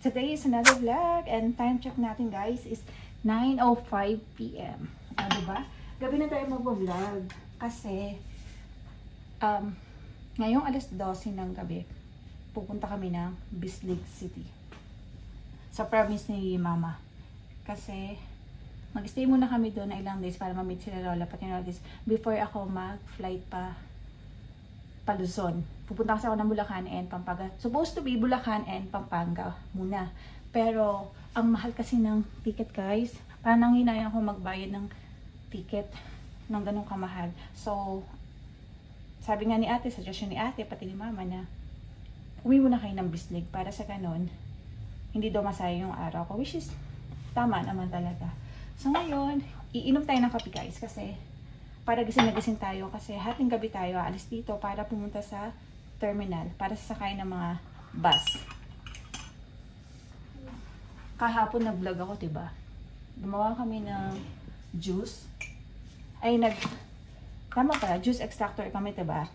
Today is another vlog and time check natin guys is 9:05 PM. Diba? Gabi na tayo mag-vlog kasi ngayong alas 12 ng gabi pupunta kami ng Bislig City sa province ni Mama. Kasi mag-stay muna kami doon na ilang days para ma-meet sila Lola pati na this before ako mag-flight pa Luzon. Pupunta kasi ako ng Bulacan and Pampanga. Supposed to be Bulacan and Pampanga muna. Pero, ang mahal kasi ng ticket guys. Parang nanginayang ako magbayad ng ticket ng ganun kamahal. So, sabi nga ni ate, suggestion ni ate, pati ni mama na uwi muna kayo ng Bislig para sa ganun, hindi daw masaya yung araw ko. Which is, tama naman talaga. So, ngayon, iinom tayo ng kape guys kasi para gising na gising tayo kasi hating gabi tayo aalis dito para pumunta sa terminal para sasakay ng mga bus. Kahapon nag-vlog ako, diba? Gumawa kami ng juice. Tama pala, juice extractor kami, diba?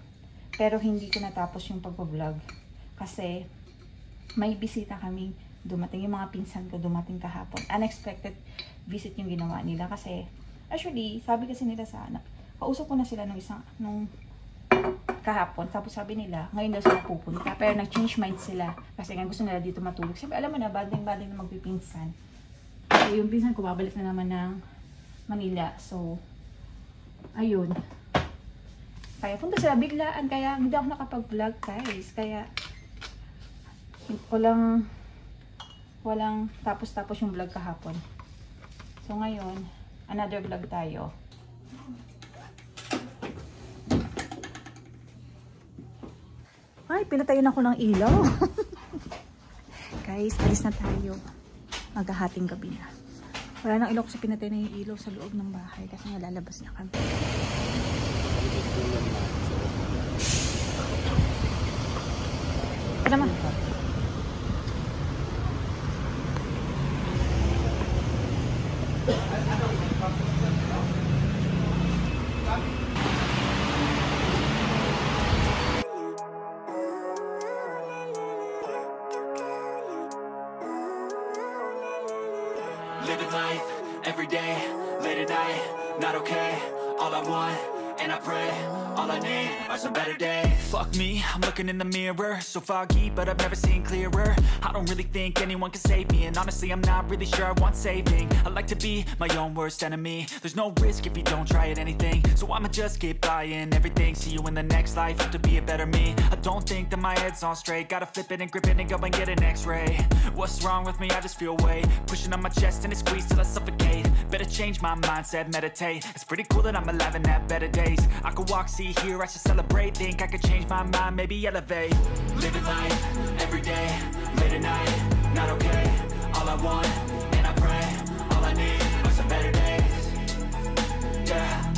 Pero hindi ko natapos yung pag-vlog kasi may bisita kami dumating, yung mga pinsan ko dumating kahapon. Unexpected visit yung ginawa nila kasi actually, sabi kasi nila sa anak, kausap ko na sila nung kahapon. Tapos sabi nila, ngayon daw sila pupunta. Pero nag-change mind sila. Kasi nga gusto nila dito matulog. Sabi, alam mo na, bading-bading na magpipinsan. So, yung pinsan ko, babalik na naman ng Manila. So, ayun. Kaya punta sila biglaan. Kaya hindi ako nakapag-vlog, guys. Kaya, walang tapos-tapos yung vlog kahapon. So, ngayon, another vlog tayo. Ay, pinatayin ako ng ilaw. Guys, alis na tayo. Maghahating gabi na. Wala nang ilaw kasi pinatay na yung ilaw sa loob ng bahay kasi nga lalabas na kami. Ano naman? Living life, every day, late at night, not okay. All I want, and I pray, all I need are some better days. Fuck me, I'm looking in the mirror, so foggy, but I've never seen clearer. I don't really think anyone can save me, and honestly I'm not really sure I want saving. I like to be my own worst enemy. There's no risk if you don't try at anything, so I'ma just keep buying everything. See you in the next life, have to be a better me. I don't think that my head's on straight, gotta flip it and grip it and go and get an x-ray. What's wrong with me? I just feel weight pushing on my chest and it squeezes till I suffocate. Better change my mindset, meditate. It's pretty cool that I'm alive and have better days. I could walk, see, hear, I should celebrate. Think I could change my mind, maybe elevate. Living life, every day, late at night, not okay. All I want, and I pray, all I need are some better days. Yeah,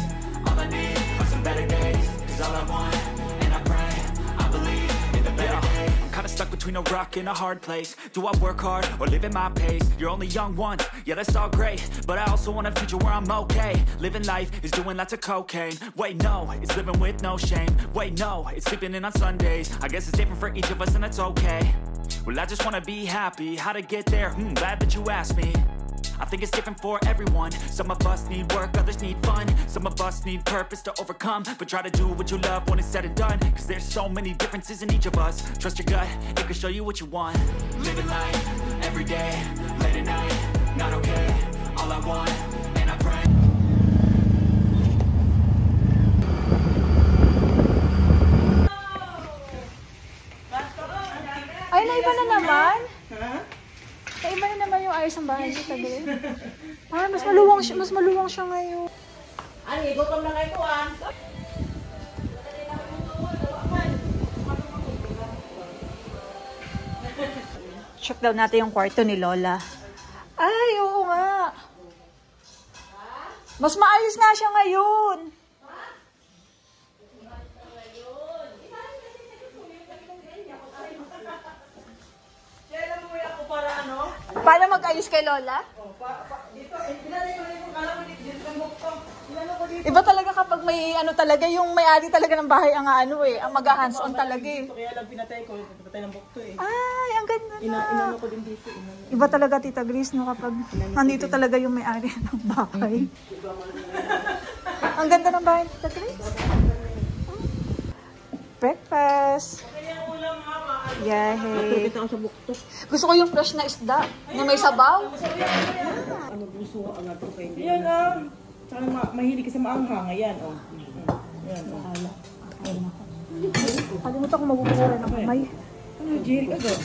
all I need are some better days. Cause all I want, and I pray, I believe in the better days. I'm kinda stuck between a rock and a hard place. Do I work hard or live at my pace? You're only young once, yeah that's all great, but I also want a future where I'm okay. Living life is doing lots of cocaine. Wait no, it's living with no shame. Wait no, it's sleeping in on Sundays. I guess it's different for each of us and that's okay. Well I just wanna be happy, how to get there? Glad that you asked me. I think it's different for everyone. Some of us need work, others need fun. Some of us need purpose to overcome. But try to do what you love when it's said and done. Cause there's so many differences in each of us. Trust your gut, it can show you what you want. Living life, every day, late at night, not okay. All I want, and I pray. Ay, naiba na naman? Naiba na naman yung ayos ng bahay dito, tabi. Ay, mas maluwang siya ngayon. Ani, gutom na kayo kuhan. Check daw natin yung kwarto ni Lola. Ay, oo nga. Mas maayos nga siya ngayon. Paano mag-ayos kay Lola? Dito, ilalagay ko dito, kala mo dito, dito ang bukto. Ilalagay ko dito. Iba talaga kapag may ano talaga, yung may-ari talaga ng bahay ang ano eh, ang mag-hands-on talaga eh. Kaya lang pinatay ko, pinatay ng bukto eh. Ay, ang ganda na. Inano ko din dito. Iba talaga, Tita Grace, no, kapag nandito talaga yung may-ari ng bahay. Ang ganda ng bahay, Tita Grace. Breakfast. Yahe. Kita ko sa bukto. Gusto ko yung fresh na isda na may sabaw. Ano gusto ko agad ko kayo. Yan ah. Saka mahilig ka sa maanghang. Ayan oh. Ayan oh. Kalimutan ko mabuburan ako. May. Ano, Jerry agad?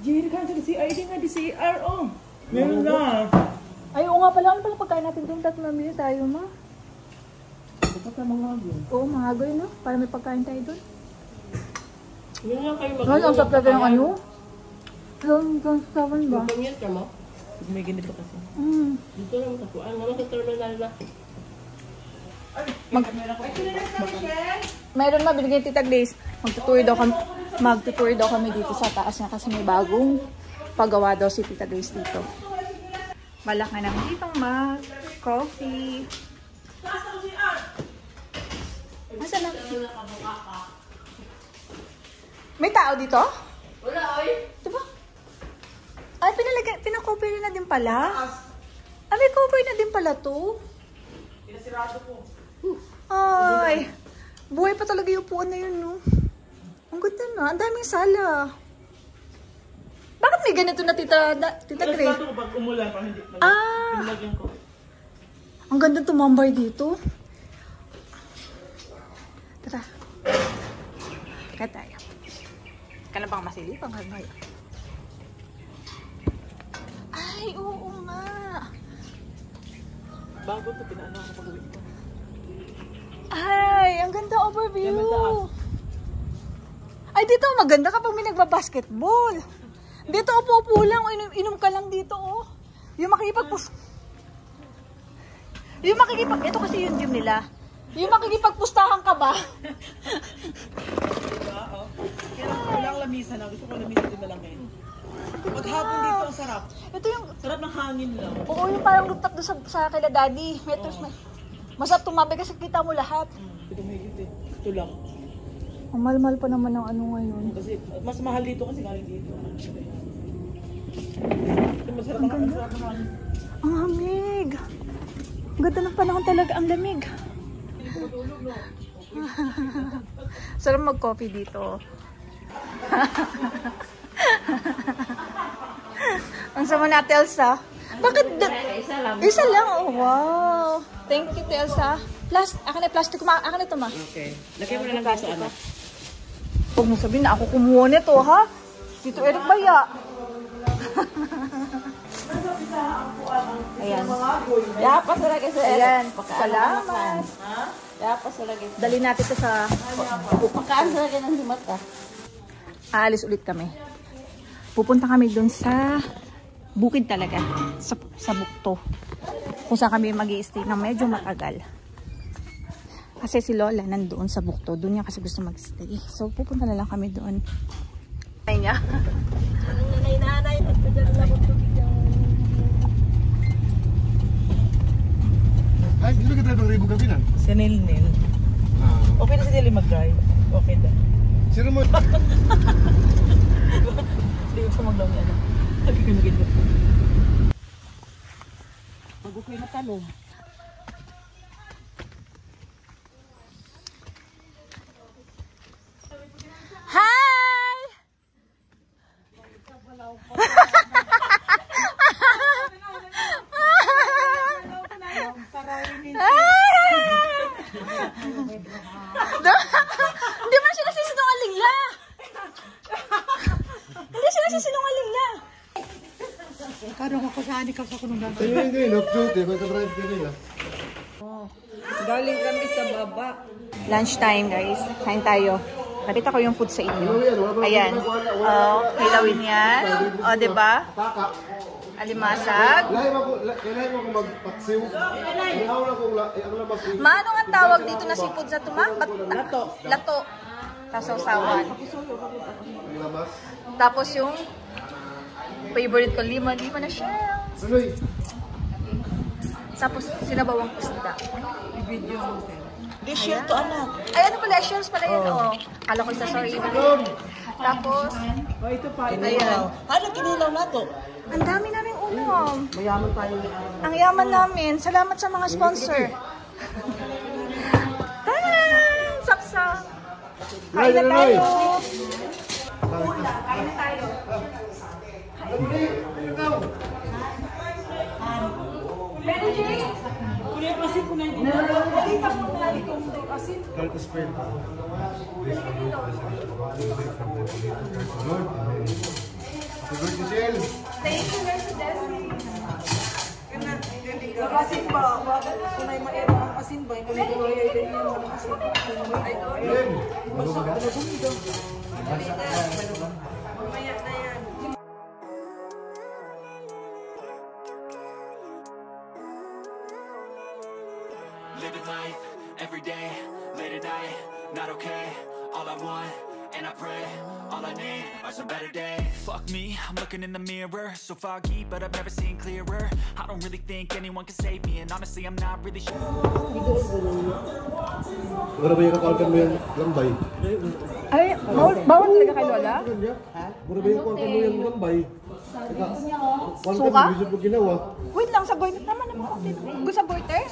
Jerry ka sa CR. Hindi nga di CR oh. Meron na. Ay, oo nga pala. Ano pala pagkain natin doon? Tapos mamili tayo, ma. Dapat na mga yun. Oo, mga goy, no? Para may pagkain tayo doon. Yun lang kayo mag- Ay, ang sarap talaga yung ano. Yung sawan ba? Pamilya ka mo? Pag may ganito kasi. Dito lang matapuan. Naman sa terminal na. Meron ma, binigyan Tita Grace. Magtutour daw kami dito sa taas niya kasi may bagong paggawa daw si Tita Grace dito. Balak na naman ditong mag-coffee. Asa na? May tao dito? Wala oy. Diba? Ay, pinakover na din pala. Ay, may cover na din pala to. Pinasirado ko. Ay, buhay pa talaga yung upuan na yun, no? Ang ganda na. Ang daming sala. Bakit may ganito na Tita Grace? Pinasirado ko pag umulan pa hindi. Pinilagyan ko. Ang ganda tumambay dito. Tara. Tara tayo. Ka na bang masilipang hagay? Ay, oo nga. Bago ito, pinaano ako pag-uwi ko. Ay, ang ganda overview. Yan, may taas. Ay, dito maganda kapag may nagbabasketball. Dito upo-upo lang, inom ka lang dito, oh. Yung ito kasi yung gym nila. Yung makikipagpustahan ka ba? Diba? Oh. Kaya walang lamisa na. Gusto ko lamisa din na lang ngayon. Maghapon dito, ang sarap. Ito yung, Sarap ng hangin lang. oo, yung parang rooftop doon sa kila daddy. Masarap tumambay kasi kita mo lahat. Ito may ito. Ito lang. Ang mahal-mahal pa naman ng ano ngayon. Kasi mas mahal dito kasi galing dito. Ito masarap ang hangin. Ang hamig. Ang ganda ng panahon talaga, ang lamig. Sarap mag-coffee dito. Ang sama na, Telsa. Bakit? Isa lang. Isa lang? Oh, wow. Thank you, Telsa. Akin na plastic. Akin na ito, ma. Okay. Lagay mo na lang dito, ano. Huwag mo sabihin na ako kumuha nito, ha? Dito, Eric Baya. Ayan. Yapas na lagi sa Ayan. Salamat. Yapas na lagi. Dali natin ito sa... Pagkaan sa lagi ng limata. Aalis ulit kami. Pupunta kami doon sa bukid talaga. Sa bukto. Kung saan kami mag-i-stay ng medyo matagal. Kasi si Lola nandoon sa bukto. Doon niya kasi gusto mag-stay. So pupunta na lang kami doon. Ay niya. Nanay. Ay, hindi ka tayo ng gabi na? Si Nil. Okay na si Nil mag-drive. Okay na. Sino mo? Hindi ko mag-daw niya. Sabi ko magiging. Mag-okay na talong. Hi! Hindi man sila sisinungaling la. Hindi sila sisinungaling la. Karong ako saan ikaw sa kunong gano'n. Hindi, nag-joke eh. Magka-drive ka nila. Galing kami sa baba. Lunchtime, guys. Kain tayo. Nakita ko yung food sa inyo. Ayan. Oh, hilawin yan. O, diba? Alimasag. Kailangan mo kung magpatsiw. Kailangan na kung ang labas. Maano ang tawag dito na seafood sa tuma? Lato. Lato. Tasawsawan. Ang labas. Tapos yung favorite ko, lima na shells. Tuloy. Tapos sinabawang isda. I-video mo, sir. Di share to, anak. Ay, ano pala? Shells pala yun, oh. Kala ko sa sorry. Tapos, Oh, ito pa. Ito ayan. Ano, kinilaw na to? Ang dami naming ulam. Mayaman tayo. Ang yaman namin. Salamat sa mga sponsor. Taran! Sapsap! Kain na tayo! Kain na tayo. Pero Jay, Kuya, pasin ko na hindi. nakita mo na itong asin. Kahit spell pa. Happy birthday, Shell. Thank you, Mercedes. Asin ba? Bakit kunay maero ang asin ba? Hindi ko kaya din yung asin. Ayun. Mamaya na yan. Living life, every day, late at night, not okay. All I want, and I pray, all I need are some better days. Fuck me, I'm looking in the mirror, so foggy, but I've never seen clearer. I don't really think anyone can save me, and honestly, I'm not really sure. Mura ba yung kakalkan mo yung lambay? Ay, bawal talaga kay Lola? Mura ba yung kakalkan mo yung lambay? Suka? Video mo ginawa. Wait lang, sa boiler naman naman. Gusto sa boiler?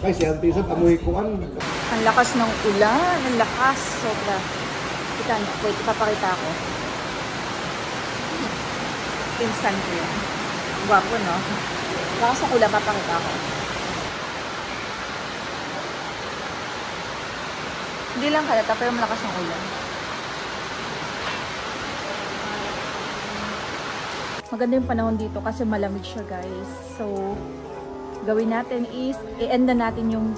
Ay, si Auntie Isab, amoy kuan. Ang lakas ng ulan, ang lakas, sobra. Kita niyo, wait, ipapakita ko. Pinsan ko yan. Gwapo, no? Lakas ng ulan, papakita ko. Hindi lang halata, pero malakas ng ulan. Maganda yung panahon dito kasi malamig siya, guys. So, gawin natin is, i-end na natin yung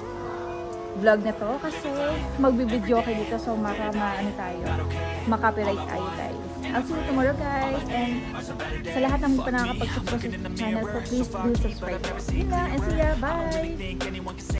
vlog na to kasi magbibideo kayo dito so makapiright tayo guys. I'll see you tomorrow guys, and sa lahat ng pa nakakapag-subscribe sa channel ko, please do subscribe. Yun lang, and see ya, bye!